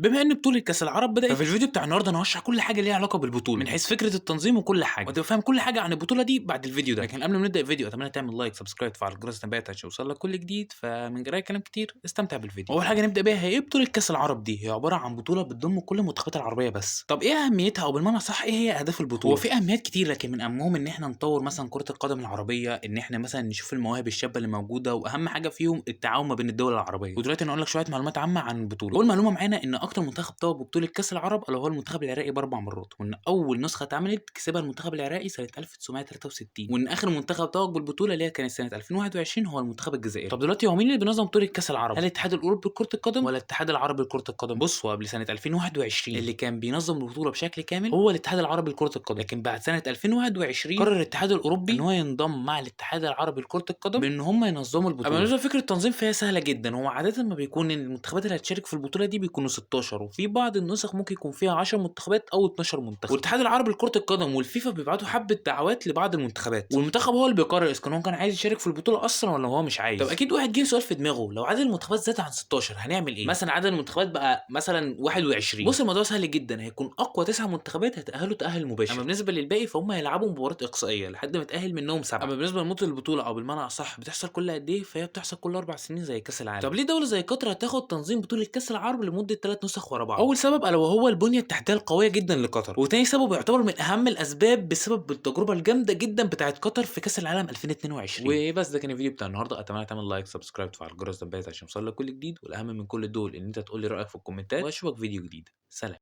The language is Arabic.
بما ان بطوله كاس العرب بدات، ففي الفيديو بتاع النهارده انا هشرح كل حاجه ليها علاقه بالبطوله من حيث فكره التنظيم وكل حاجه، وتبقى فاهم كل حاجه عن البطوله دي بعد الفيديو ده. لكن قبل ما نبدا الفيديو اتمنى تعمل لايك، سبسكرايب، تفعل جرس التنبيهات عشان يوصل لك كل جديد. فمن غير كلام كتير استمتع بالفيديو. اول حاجه نبدا بيها هي ايه بطوله كاس العرب دي؟ هي عباره عن بطوله بتضم كل المنتخبات العربيه بس. طب ايه اهميتها، او بالمعنى صح ايه هي اهداف البطوله؟ هو في اهميات كتير، لكن من اهمهم ان احنا نطور مثلا كره القدم العربيه، ان احنا مثلا نشوف المواهب الشابه اللي موجوده، واهم حاجه فيهم التعاون ما بين الدول العربيه. ودلوقتي انا اقول لك شويه معلومات عامه عن البطوله. اول معلومه معانا ان اكتر منتخب توج ببطوله كاس العرب اللي هو المنتخب العراقي ب4 مرات، وان اول نسخه اتعملت كسبها المنتخب العراقي سنه 1963، وان اخر منتخب توج بالبطوله اللي هي كانت سنه 2021 هو المنتخب الجزائري. طب دلوقتي هو مين اللي بينظم بطوله كاس العرب؟ هل الاتحاد الاوروبي لكره القدم ولا الاتحاد العربي لكره القدم؟ بص، هو قبل سنه 2021 اللي كان بينظم البطوله بشكل كامل هو الاتحاد العربي لكره القدم، لكن بعد سنه 2021 قرر الاتحاد الاوروبي ان هو ينضم مع الاتحاد العربي لكره القدم بان هم ينظموا البطوله. اما بالنسبه لفكره التنظيم فهي سهله جدا. هو عاده ما بيكون المنتخبات اللي هتشارك في البطوله دي بيكونوا 16، وفي بعض النسخ ممكن يكون فيها 10 منتخبات او 12 منتخب. والاتحاد العربي لكره القدم والفيفا بيبعتوا حبه دعوات لبعض المنتخبات، والمنتخب هو اللي بيقرر اذا كان هو كان عايز يشارك في البطوله اصلا ولا هو مش عايز. طب اكيد واحد جه سؤال في دماغه، لو عدد المنتخبات زاد عن 16 هنعمل ايه؟ مثلا عدد المنتخبات بقى مثلا 21. بص، الموضوع سهل جدا، هيكون اقوى 9 منتخبات هيتاهلوا تاهل مباشر، اما بالنسبه للباقي فهم هيلعبوا مباراه اقصائيه لحد ما يتاهل منهم 7. اما بالنسبه لمده البطوله او بالمعنى اصح بتحصل كل قد ايه، فهي بتحصل كل 4 سنين زي كاس العالم. طب ليه دوله زي قطر هتاخد تنظيم بطوله كاس العرب لمده 3 نسخ ورا بعض؟ اول سبب الا وهو البنيه التحتيه القويه جدا لقطر، وتاني سبب يعتبر من اهم الاسباب بسبب التجربه الجامده جدا بتاعت قطر في كاس العالم 2022. وبس ده كان الفيديو بتاع النهارده، اتمنى تعمل لايك، سبسكرايب، تفعل جرس التنبيهات عشان يوصل لك كل جديد، والاهم من كل دول ان انت تقول لي رايك في الكومنتات، واشوفك في فيديو جديد. سلام.